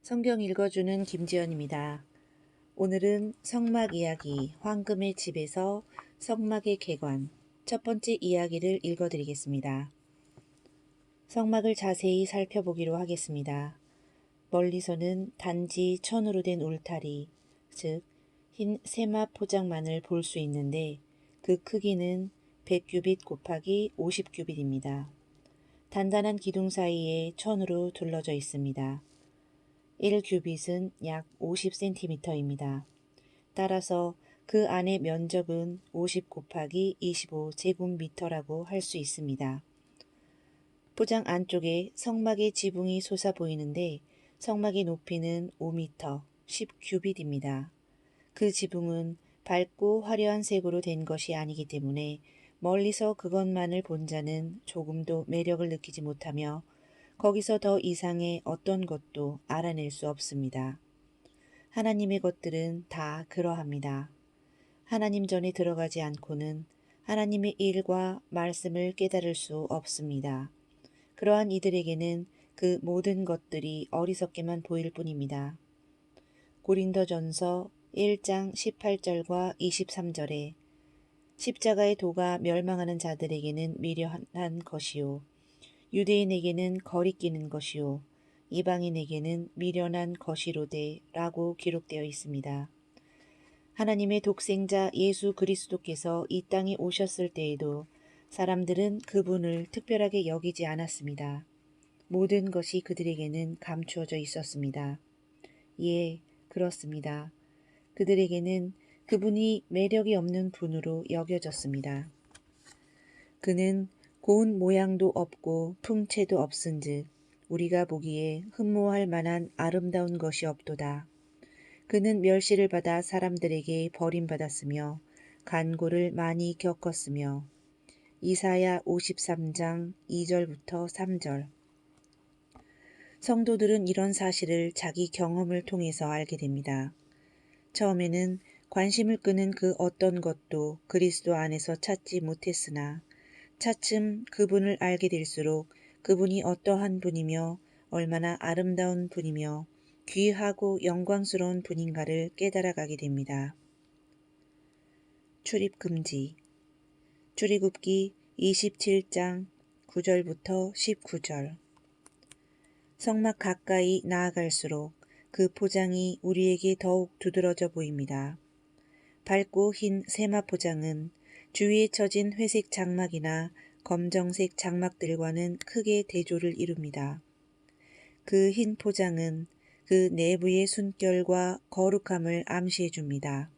성경 읽어주는 김지연입니다. 오늘은 성막 이야기, 황금의 집에서 성막의 개관, 첫 번째 이야기를 읽어드리겠습니다. 성막을 자세히 살펴보기로 하겠습니다. 멀리서는 단지 천으로 된 울타리, 즉 흰 세마 포장만을 볼 수 있는데 그 크기는 100규빗 곱하기 50규빗입니다. 단단한 기둥 사이에 천으로 둘러져 있습니다. 1규빗은 약 50cm입니다. 따라서 그 안의 면적은 50 곱하기 25제곱미터라고 할 수 있습니다. 포장 안쪽에 성막의 지붕이 솟아 보이는데 성막의 높이는 5m, 10규빗입니다. 그 지붕은 밝고 화려한 색으로 된 것이 아니기 때문에 멀리서 그것만을 본 자는 조금도 매력을 느끼지 못하며 거기서 더 이상의 어떤 것도 알아낼 수 없습니다. 하나님의 것들은 다 그러합니다. 하나님 전에 들어가지 않고는 하나님의 일과 말씀을 깨달을 수 없습니다. 그러한 이들에게는 그 모든 것들이 어리석게만 보일 뿐입니다. 고린도전서 1장 18절과 23절에 십자가의 도가 멸망하는 자들에게는 미련한 것이요 유대인에게는 거리끼는 것이요 이방인에게는 미련한 것이로되 라고 기록되어 있습니다. 하나님의 독생자 예수 그리스도께서 이 땅에 오셨을 때에도 사람들은 그분을 특별하게 여기지 않았습니다. 모든 것이 그들에게는 감추어져 있었습니다. 예, 그렇습니다. 그들에게는 그분이 매력이 없는 분으로 여겨졌습니다. 그는 고운 모양도 없고 풍채도 없은즉 우리가 보기에 흠모할 만한 아름다운 것이 없도다. 그는 멸시를 받아 사람들에게 버림받았으며 간고를 많이 겪었으며 이사야 53장 2절부터 3절. 성도들은 이런 사실을 자기 경험을 통해서 알게 됩니다. 처음에는 관심을 끄는 그 어떤 것도 그리스도 안에서 찾지 못했으나 차츰 그분을 알게 될수록 그분이 어떠한 분이며 얼마나 아름다운 분이며 귀하고 영광스러운 분인가를 깨달아가게 됩니다. 출입금지 출애굽기 27장 9절부터 19절. 성막 가까이 나아갈수록 그 포장이 우리에게 더욱 두드러져 보입니다. 밝고 흰 세마 포장은 주위에 쳐진 회색 장막이나 검정색 장막들과는 크게 대조를 이룹니다. 그 흰 포장은 그 내부의 순결과 거룩함을 암시해 줍니다.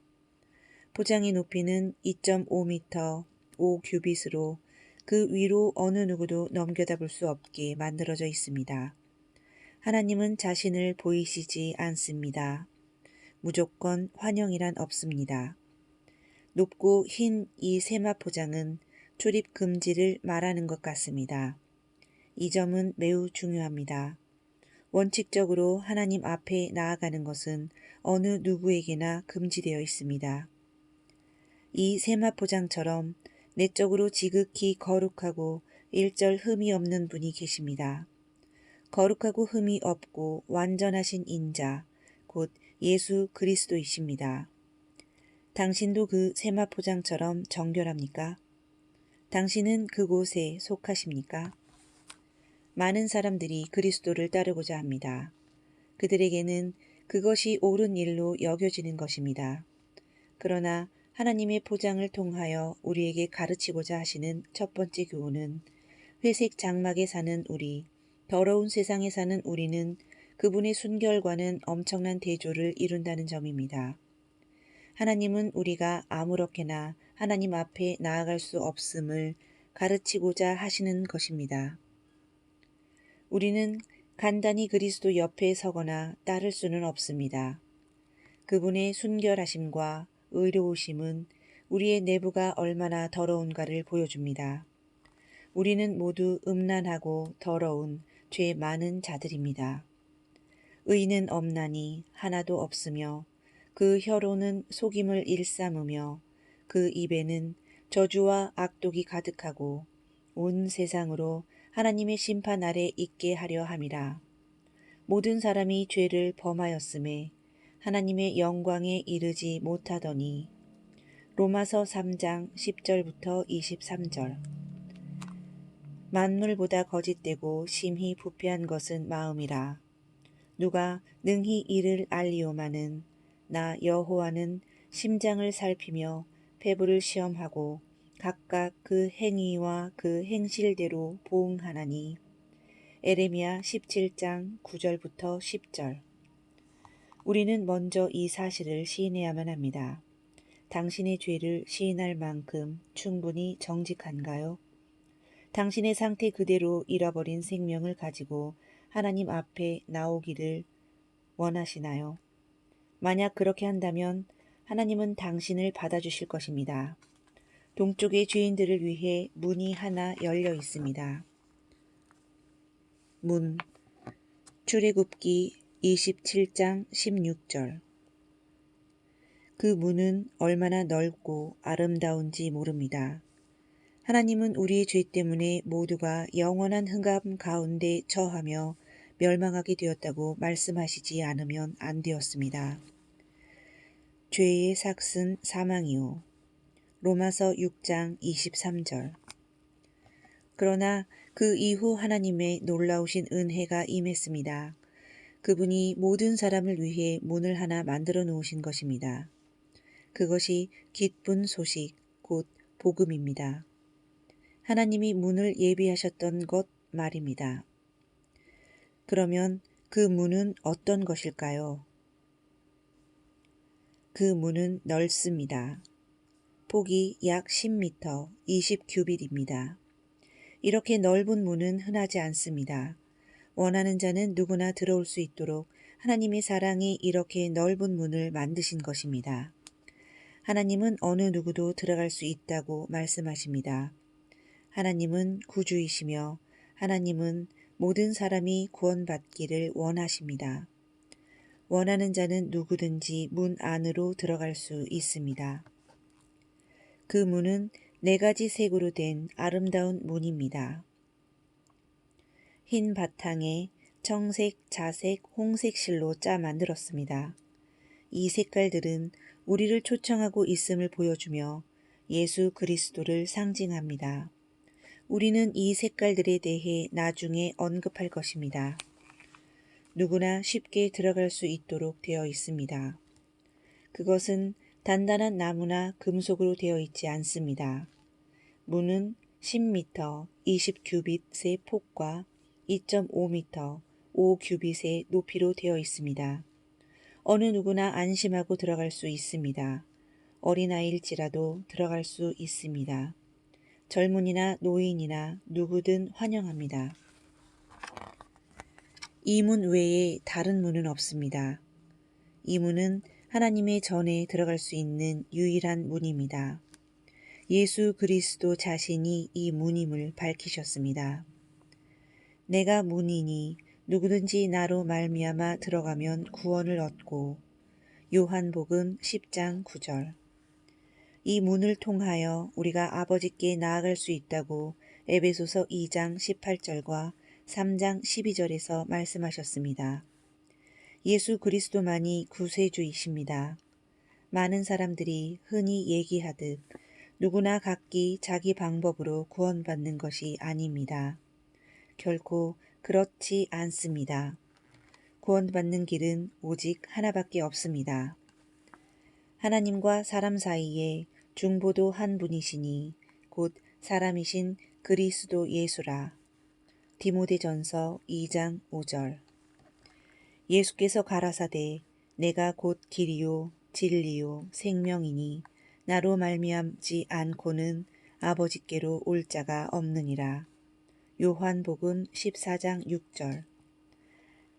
포장의 높이는 2.5m, 5규빗으로 그 위로 어느 누구도 넘겨다 볼 수 없게 만들어져 있습니다. 하나님은 자신을 보이시지 않습니다. 무조건 환영이란 없습니다. 높고 흰 이 세마 포장은 출입 금지를 말하는 것 같습니다. 이 점은 매우 중요합니다. 원칙적으로 하나님 앞에 나아가는 것은 어느 누구에게나 금지되어 있습니다. 이 세마 포장처럼 내적으로 지극히 거룩하고 일절 흠이 없는 분이 계십니다. 거룩하고 흠이 없고 완전하신 인자, 곧 예수 그리스도이십니다. 당신도 그 세마 포장처럼 정결합니까? 당신은 그곳에 속하십니까? 많은 사람들이 그리스도를 따르고자 합니다. 그들에게는 그것이 옳은 일로 여겨지는 것입니다. 그러나 하나님의 포장을 통하여 우리에게 가르치고자 하시는 첫 번째 교훈은 회색 장막에 사는 우리, 더러운 세상에 사는 우리는 그분의 순결과는 엄청난 대조를 이룬다는 점입니다. 하나님은 우리가 아무렇게나 하나님 앞에 나아갈 수 없음을 가르치고자 하시는 것입니다. 우리는 간단히 그리스도 옆에 서거나 따를 수는 없습니다. 그분의 순결하심과 의로우심은 우리의 내부가 얼마나 더러운가를 보여줍니다. 우리는 모두 음란하고 더러운 죄 많은 자들입니다. 의는 없나니 하나도 없으며 그 혀로는 속임을 일삼으며 그 입에는 저주와 악독이 가득하고 온 세상으로 하나님의 심판 아래 있게 하려 함이라. 모든 사람이 죄를 범하였음에 하나님의 영광에 이르지 못하더니. 로마서 3장 10절부터 23절. 만물보다 거짓되고 심히 부패한 것은 마음이라. 누가 능히 이를 알리오마는 나 여호와는 심장을 살피며 폐부를 시험하고 각각 그 행위와 그 행실대로 보응하나니. 에레미야 17장 9절부터 10절. 우리는 먼저 이 사실을 시인해야만 합니다. 당신의 죄를 시인할 만큼 충분히 정직한가요? 당신의 상태 그대로 잃어버린 생명을 가지고 하나님 앞에 나오기를 원하시나요? 만약 그렇게 한다면 하나님은 당신을 받아주실 것입니다. 동쪽의 죄인들을 위해 문이 하나 열려 있습니다. 문. 출애굽기 27장 16절. 그 문은 얼마나 넓고 아름다운지 모릅니다. 하나님은 우리의 죄 때문에 모두가 영원한 흑암 가운데 처하며 멸망하게 되었다고 말씀하시지 않으면 안 되었습니다. 죄의 삭은 사망이요. 로마서 6장 23절. 그러나 그 이후 하나님의 놀라우신 은혜가 임했습니다. 그분이 모든 사람을 위해 문을 하나 만들어 놓으신 것입니다. 그것이 기쁜 소식, 곧 복음입니다. 하나님이 문을 예비하셨던 것 말입니다. 그러면 그 문은 어떤 것일까요? 그 문은 넓습니다. 폭이 약 10m, 20규빗입니다. 이렇게 넓은 문은 흔하지 않습니다. 원하는 자는 누구나 들어올 수 있도록 하나님의 사랑이 이렇게 넓은 문을 만드신 것입니다. 하나님은 어느 누구도 들어갈 수 있다고 말씀하십니다. 하나님은 구주이시며 하나님은 모든 사람이 구원받기를 원하십니다. 원하는 자는 누구든지 문 안으로 들어갈 수 있습니다. 그 문은 4가지 색으로 된 아름다운 문입니다. 흰 바탕에 청색, 자색, 홍색 실로 짜 만들었습니다. 이 색깔들은 우리를 초청하고 있음을 보여주며 예수 그리스도를 상징합니다. 우리는 이 색깔들에 대해 나중에 언급할 것입니다. 누구나 쉽게 들어갈 수 있도록 되어 있습니다. 그것은 단단한 나무나 금속으로 되어 있지 않습니다. 문은 10m, 20규빗의 폭과 2.5m, 5규빗의 높이로 되어 있습니다. 어느 누구나 안심하고 들어갈 수 있습니다. 어린아이일지라도 들어갈 수 있습니다. 젊은이나 노인이나 누구든 환영합니다. 이 문 외에 다른 문은 없습니다. 이 문은 하나님의 전에 들어갈 수 있는 유일한 문입니다. 예수 그리스도 자신이 이 문임을 밝히셨습니다. 내가 문이니 누구든지 나로 말미암아 들어가면 구원을 얻고. 요한복음 10장 9절. 이 문을 통하여 우리가 아버지께 나아갈 수 있다고 에베소서 2장 18절과 3장 12절에서 말씀하셨습니다. 예수 그리스도만이 구세주이십니다. 많은 사람들이 흔히 얘기하듯 누구나 각기 자기 방법으로 구원받는 것이 아닙니다. 결코 그렇지 않습니다. 구원받는 길은 오직 하나밖에 없습니다. 하나님과 사람 사이에 중보도 한 분이시니 곧 사람이신 그리스도 예수라. 디모데전서 2장 5절. 예수께서 가라사대 내가 곧 길이요 진리요 생명이니 나로 말미암지 않고는 아버지께로 올 자가 없느니라. 요한복음 14장 6절.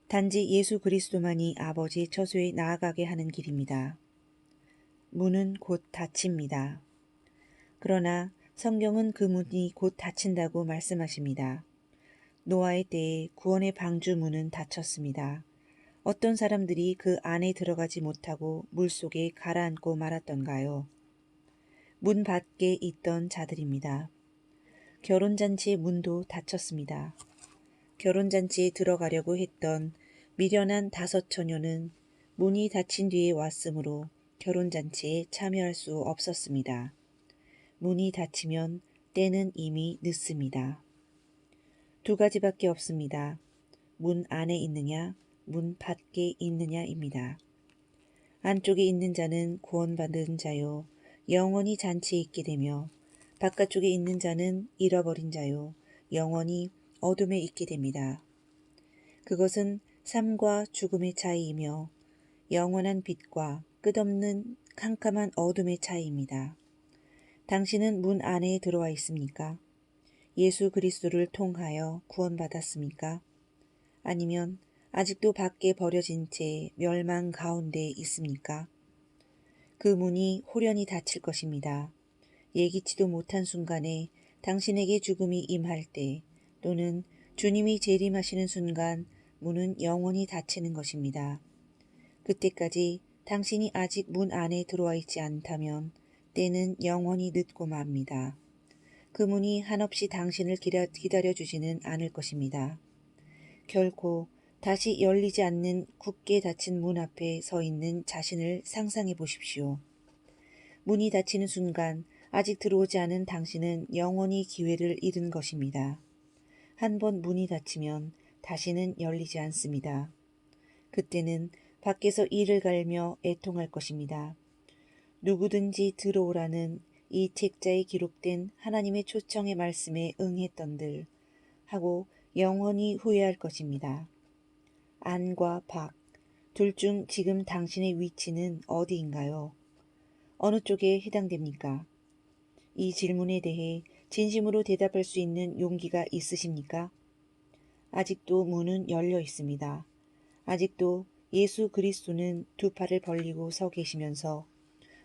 단지 예수 그리스도만이 아버지 처소에 나아가게 하는 길입니다. 문은 곧 닫힙니다. 그러나 성경은 그 문이 곧 닫힌다고 말씀하십니다. 노아의 때에 구원의 방주 문은 닫혔습니다. 어떤 사람들이 그 안에 들어가지 못하고 물속에 가라앉고 말았던가요? 문 밖에 있던 자들입니다. 결혼잔치의 문도 닫혔습니다. 결혼잔치에 들어가려고 했던 미련한 5처녀는 문이 닫힌 뒤에 왔으므로 결혼잔치에 참여할 수 없었습니다. 문이 닫히면 때는 이미 늦습니다. 2가지밖에 없습니다. 문 안에 있느냐, 문 밖에 있느냐입니다. 안쪽에 있는 자는 구원받은 자요, 영원히 잔치에 있게 되며 바깥쪽에 있는 자는 잃어버린 자요, 영원히 어둠에 있게 됩니다. 그것은 삶과 죽음의 차이이며 영원한 빛과 끝없는 캄캄한 어둠의 차이입니다. 당신은 문 안에 들어와 있습니까? 예수 그리스도를 통하여 구원받았습니까? 아니면 아직도 밖에 버려진 채 멸망 가운데 있습니까? 그 문이 호련히 닫힐 것입니다. 예기치도 못한 순간에 당신에게 죽음이 임할 때 또는 주님이 재림하시는 순간 문은 영원히 닫히는 것입니다. 그때까지 당신이 아직 문 안에 들어와 있지 않다면 때는 영원히 늦고 맙니다. 그 문이 한없이 당신을 기다려주지는 않을 것입니다. 결코 다시 열리지 않는 굳게 닫힌 문 앞에 서 있는 자신을 상상해 보십시오. 문이 닫히는 순간 아직 들어오지 않은 당신은 영원히 기회를 잃은 것입니다. 한번 문이 닫히면 다시는 열리지 않습니다. 그때는 밖에서 이를 갈며 애통할 것입니다. 누구든지 들어오라는 이 책자에 기록된 하나님의 초청의 말씀에 응했던들 하고 영원히 후회할 것입니다. 안과 밖, 둘 중 지금 당신의 위치는 어디인가요? 어느 쪽에 해당됩니까? 이 질문에 대해 진심으로 대답할 수 있는 용기가 있으십니까? 아직도 문은 열려 있습니다. 아직도 예수 그리스도는 2팔을 벌리고 서 계시면서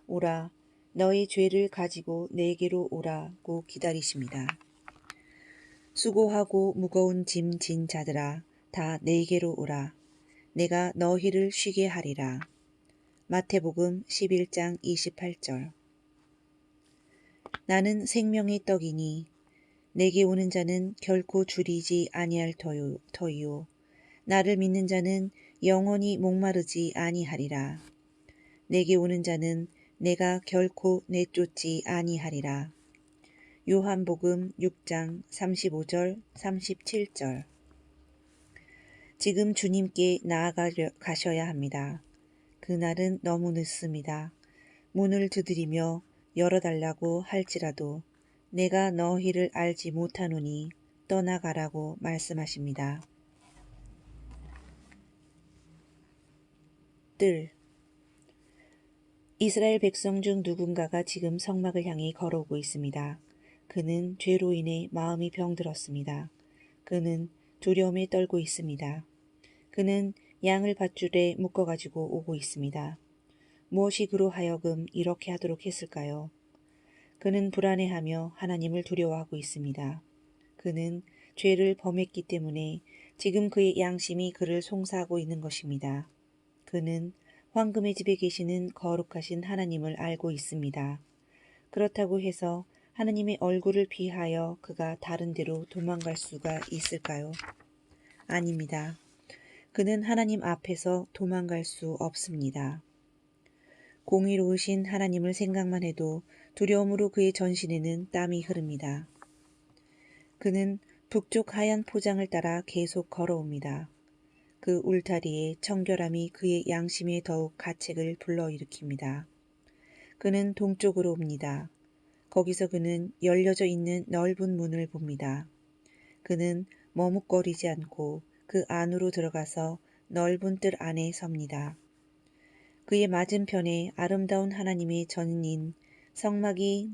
오라, 너의 죄를 가지고 내게로 오라고 기다리십니다. 수고하고 무거운 짐 진 자들아, 다 내게로 오라. 내가 너희를 쉬게 하리라. 마태복음 11장 28절. 나는 생명의 떡이니 내게 오는 자는 결코 줄이지 아니할 터이요. 나를 믿는 자는 영원히 목마르지 아니하리라. 내게 오는 자는 내가 결코 내쫓지 아니하리라. 요한복음 6장 35절 37절. 지금 주님께 나아가셔야 합니다. 그날은 너무 늦습니다. 문을 두드리며 열어달라고 할지라도 내가 너희를 알지 못하노니 떠나가라고 말씀하십니다. 뜰. 이스라엘 백성 중 누군가가 지금 성막을 향해 걸어오고 있습니다. 그는 죄로 인해 마음이 병들었습니다. 그는 두려움에 떨고 있습니다. 그는 양을 밧줄에 묶어가지고 오고 있습니다. 무엇이 그로 하여금 이렇게 하도록 했을까요? 그는 불안해하며 하나님을 두려워하고 있습니다. 그는 죄를 범했기 때문에 지금 그의 양심이 그를 송사하고 있는 것입니다. 그는 황금의 집에 계시는 거룩하신 하나님을 알고 있습니다. 그렇다고 해서 하나님의 얼굴을 피하여 그가 다른 데로 도망갈 수가 있을까요? 아닙니다. 그는 하나님 앞에서 도망갈 수 없습니다. 공의로우신 하나님을 생각만 해도 두려움으로 그의 전신에는 땀이 흐릅니다. 그는 북쪽 하얀 포장을 따라 계속 걸어옵니다. 그 울타리의 청결함이 그의 양심에 더욱 가책을 불러일으킵니다. 그는 동쪽으로 옵니다. 거기서 그는 열려져 있는 넓은 문을 봅니다. 그는 머뭇거리지 않고 그 안으로 들어가서 넓은 뜰 안에 섭니다. 그의 맞은편에 아름다운 하나님의 전인 성막이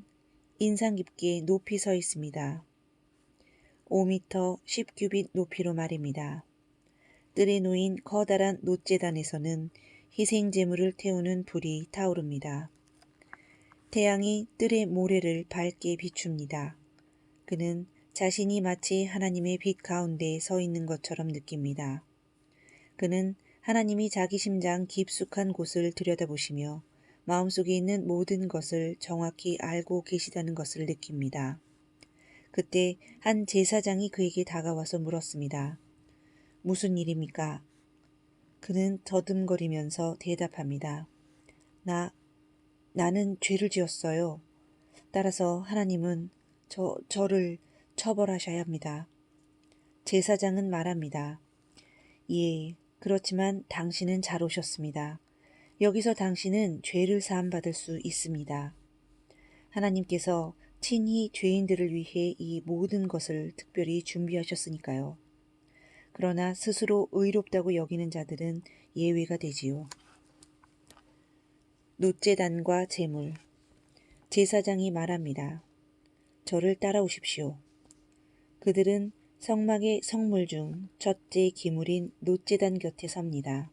인상 깊게 높이 서 있습니다. 5m 10규빗 높이로 말입니다. 뜰에 놓인 커다란 놋제단에서는 희생 제물을 태우는 불이 타오릅니다. 태양이 뜰의 모래를 밝게 비춥니다. 그는 자신이 마치 하나님의 빛 가운데 서 있는 것처럼 느낍니다. 그는 하나님이 자기 심장 깊숙한 곳을 들여다보시며 마음속에 있는 모든 것을 정확히 알고 계시다는 것을 느낍니다. 그때 한 제사장이 그에게 다가와서 물었습니다. 무슨 일입니까? 그는 더듬거리면서 대답합니다. 나는 죄를 지었어요. 따라서 하나님은 저를 처벌하셔야 합니다. 제사장은 말합니다. 예, 그렇지만 당신은 잘 오셨습니다. 여기서 당신은 죄를 사함받을 수 있습니다. 하나님께서 친히 죄인들을 위해 이 모든 것을 특별히 준비하셨으니까요. 그러나 스스로 의롭다고 여기는 자들은 예외가 되지요. 놋제단과 제물. 제사장이 말합니다. 저를 따라오십시오. 그들은 성막의 성물 중 첫째 기물인 놋제단 곁에 섭니다.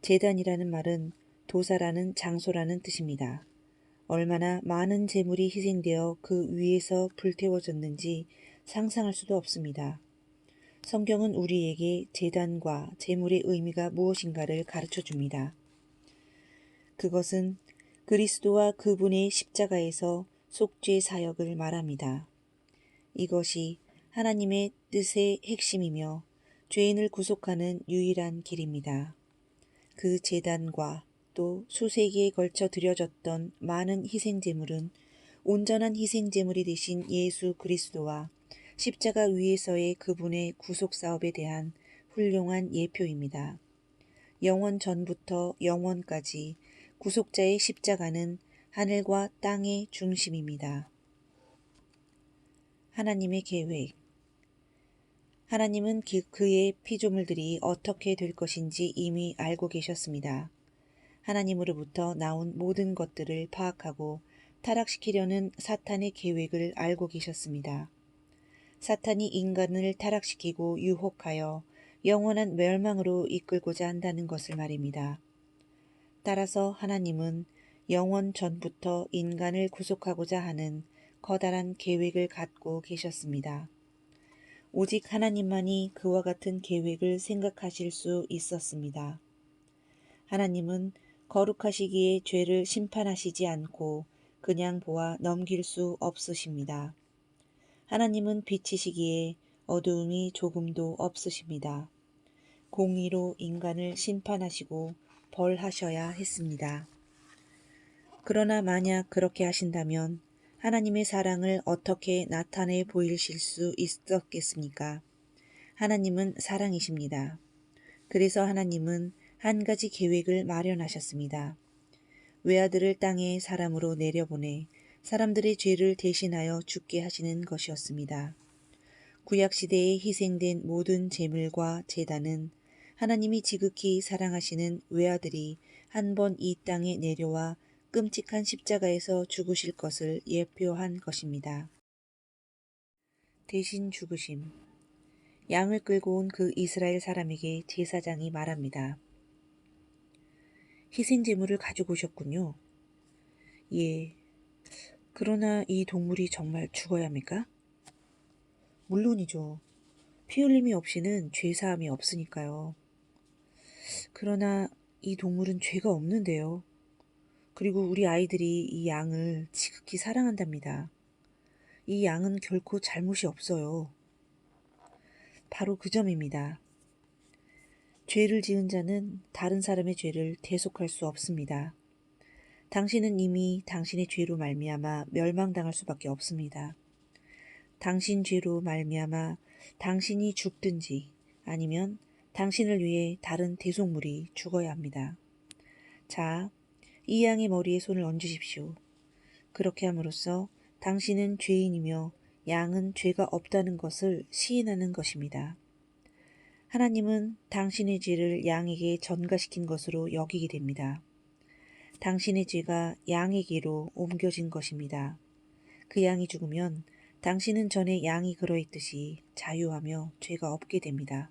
제단이라는 말은 도사라는 장소라는 뜻입니다. 얼마나 많은 제물이 희생되어 그 위에서 불태워졌는지 상상할 수도 없습니다. 성경은 우리에게 제단과 제물의 의미가 무엇인가를 가르쳐 줍니다. 그것은 그리스도와 그분의 십자가에서 속죄 사역을 말합니다. 이것이 하나님의 뜻의 핵심이며 죄인을 구속하는 유일한 길입니다. 그 제단과 또 수세기에 걸쳐 드려졌던 많은 희생제물은 온전한 희생제물이 되신 예수 그리스도와 십자가 위에서의 그분의 구속사업에 대한 훌륭한 예표입니다. 영원 전부터 영원까지 구속자의 십자가는 하늘과 땅의 중심입니다. 하나님의 계획. 하나님은 그의 피조물들이 어떻게 될 것인지 이미 알고 계셨습니다. 하나님으로부터 나온 모든 것들을 파악하고 타락시키려는 사탄의 계획을 알고 계셨습니다. 사탄이 인간을 타락시키고 유혹하여 영원한 멸망으로 이끌고자 한다는 것을 말입니다. 따라서 하나님은 영원 전부터 인간을 구속하고자 하는 커다란 계획을 갖고 계셨습니다. 오직 하나님만이 그와 같은 계획을 생각하실 수 있었습니다. 하나님은 거룩하시기에 죄를 심판하시지 않고 그냥 보아 넘길 수 없으십니다. 하나님은 빛이시기에 어두움이 조금도 없으십니다. 공의로 인간을 심판하시고 벌하셔야 했습니다. 그러나 만약 그렇게 하신다면 하나님의 사랑을 어떻게 나타내 보이실 수 있었겠습니까? 하나님은 사랑이십니다. 그래서 하나님은 한 가지 계획을 마련하셨습니다. 외아들을 땅에 사람으로 내려보내 사람들의 죄를 대신하여 죽게 하시는 것이었습니다. 구약시대에 희생된 모든 제물과 제단은 하나님이 지극히 사랑하시는 외아들이 한 번 이 땅에 내려와 끔찍한 십자가에서 죽으실 것을 예표한 것입니다. 대신 죽으심. 양을 끌고 온 그 이스라엘 사람에게 제사장이 말합니다. 희생제물을 가지고 오셨군요. 예. 그러나 이 동물이 정말 죽어야 합니까? 물론이죠. 피 흘림이 없이는 죄사함이 없으니까요. 그러나 이 동물은 죄가 없는데요. 그리고 우리 아이들이 이 양을 지극히 사랑한답니다. 이 양은 결코 잘못이 없어요. 바로 그 점입니다. 죄를 지은 자는 다른 사람의 죄를 대속할 수 없습니다. 당신은 이미 당신의 죄로 말미암아 멸망당할 수밖에 없습니다. 당신 죄로 말미암아 당신이 죽든지 아니면 당신을 위해 다른 대속물이 죽어야 합니다. 자, 이 양의 머리에 손을 얹으십시오. 그렇게 함으로써 당신은 죄인이며 양은 죄가 없다는 것을 시인하는 것입니다. 하나님은 당신의 죄를 양에게 전가시킨 것으로 여기게 됩니다. 당신의 죄가 양에게로 옮겨진 것입니다. 그 양이 죽으면 당신은 전에 양이 그러했듯이 자유하며 죄가 없게 됩니다.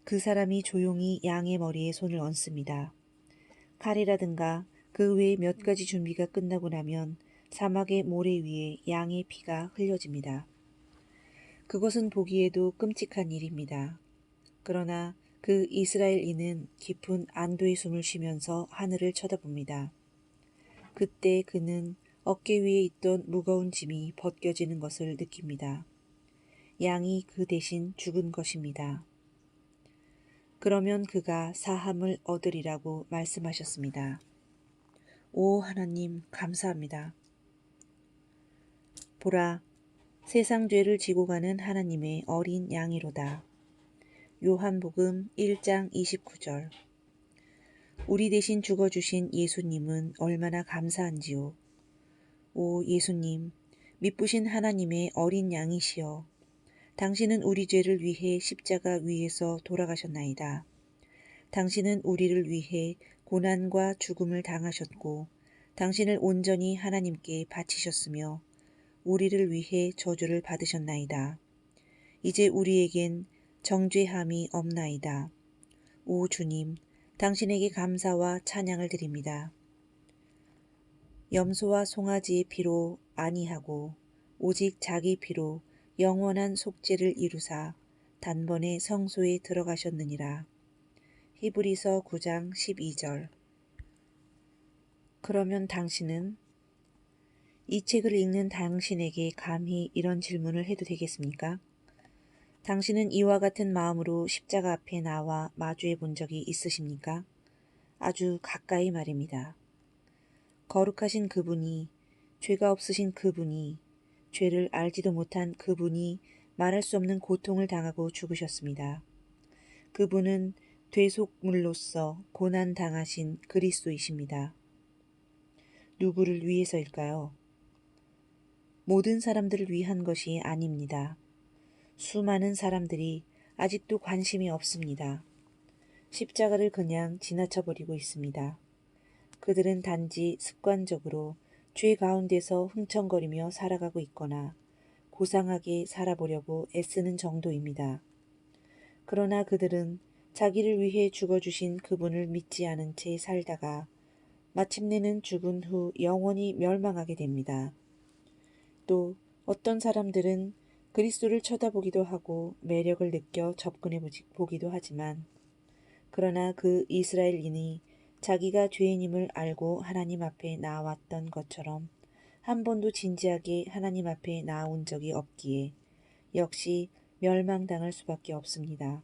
그 사람이 조용히 양의 머리에 손을 얹습니다. 칼이라든가 그 외에 몇 가지 준비가 끝나고 나면 사막의 모래 위에 양의 피가 흘려집니다. 그것은 보기에도 끔찍한 일입니다. 그러나 그 이스라엘인은 깊은 안도의 숨을 쉬면서 하늘을 쳐다봅니다. 그때 그는 어깨 위에 있던 무거운 짐이 벗겨지는 것을 느낍니다. 양이 그 대신 죽은 것입니다. 그러면 그가 사함을 얻으리라고 말씀하셨습니다. 오 하나님 감사합니다. 보라, 세상 죄를 지고 가는 하나님의 어린 양이로다. 요한복음 1장 29절. 우리 대신 죽어주신 예수님은 얼마나 감사한지요. 오 예수님, 미쁘신 하나님의 어린 양이시여, 당신은 우리 죄를 위해 십자가 위에서 돌아가셨나이다. 당신은 우리를 위해 고난과 죽음을 당하셨고 당신을 온전히 하나님께 바치셨으며 우리를 위해 저주를 받으셨나이다. 이제 우리에겐 정죄함이 없나이다. 오 주님, 당신에게 감사와 찬양을 드립니다. 염소와 송아지의 피로 아니하고 오직 자기 피로 영원한 속죄를 이루사 단번에 성소에 들어가셨느니라. 히브리서 9장 12절. 그러면 당신은 이 책을 읽는 당신에게 감히 이런 질문을 해도 되겠습니까? 당신은 이와 같은 마음으로 십자가 앞에 나와 마주해 본 적이 있으십니까? 아주 가까이 말입니다. 거룩하신 그분이, 죄가 없으신 그분이, 죄를 알지도 못한 그분이 말할 수 없는 고통을 당하고 죽으셨습니다. 그분은 되속물로서 고난당하신 그리스도이십니다. 누구를 위해서일까요? 모든 사람들을 위한 것이 아닙니다. 수많은 사람들이 아직도 관심이 없습니다. 십자가를 그냥 지나쳐버리고 있습니다. 그들은 단지 습관적으로 죄 가운데서 흥청거리며 살아가고 있거나 고상하게 살아보려고 애쓰는 정도입니다. 그러나 그들은 자기를 위해 죽어주신 그분을 믿지 않은 채 살다가 마침내는 죽은 후 영원히 멸망하게 됩니다. 또 어떤 사람들은 그리스도를 쳐다보기도 하고 매력을 느껴 접근해 보기도 하지만 그러나 그 이스라엘인이 자기가 죄인임을 알고 하나님 앞에 나왔던 것처럼 한 번도 진지하게 하나님 앞에 나온 적이 없기에 역시 멸망당할 수밖에 없습니다.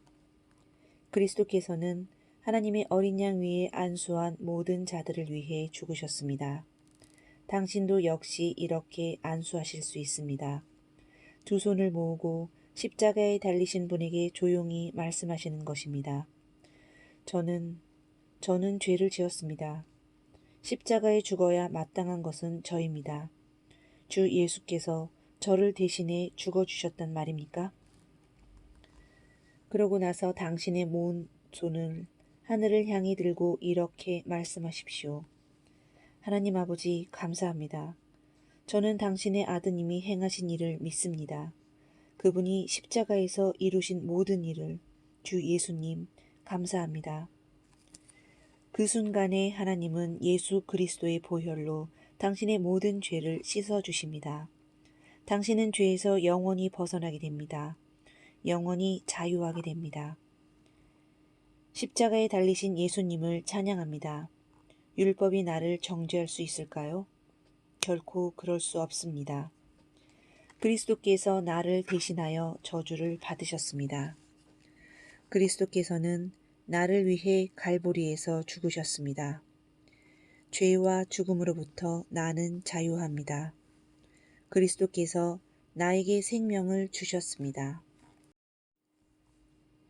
그리스도께서는 하나님의 어린 양 위에 안수한 모든 자들을 위해 죽으셨습니다. 당신도 역시 이렇게 안수하실 수 있습니다. 두 손을 모으고 십자가에 달리신 분에게 조용히 말씀하시는 것입니다. 저는 죄를 지었습니다. 십자가에 죽어야 마땅한 것은 저입니다. 주 예수께서 저를 대신해 죽어주셨단 말입니까? 그러고 나서 당신의 모은 손을 하늘을 향해 들고 이렇게 말씀하십시오. 하나님 아버지 감사합니다. 저는 당신의 아드님이 행하신 일을 믿습니다. 그분이 십자가에서 이루신 모든 일을 주 예수님 감사합니다. 그 순간에 하나님은 예수 그리스도의 보혈로 당신의 모든 죄를 씻어주십니다. 당신은 죄에서 영원히 벗어나게 됩니다. 영원히 자유하게 됩니다. 십자가에 달리신 예수님을 찬양합니다. 율법이 나를 정죄할 수 있을까요? 결코 그럴 수 없습니다. 그리스도께서 나를 대신하여 저주를 받으셨습니다. 그리스도께서는 나를 위해 갈보리에서 죽으셨습니다. 죄와 죽음으로부터 나는 자유합니다. 그리스도께서 나에게 생명을 주셨습니다.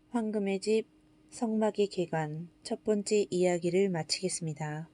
황금의 집 성막의 개관 첫 번째 이야기를 마치겠습니다.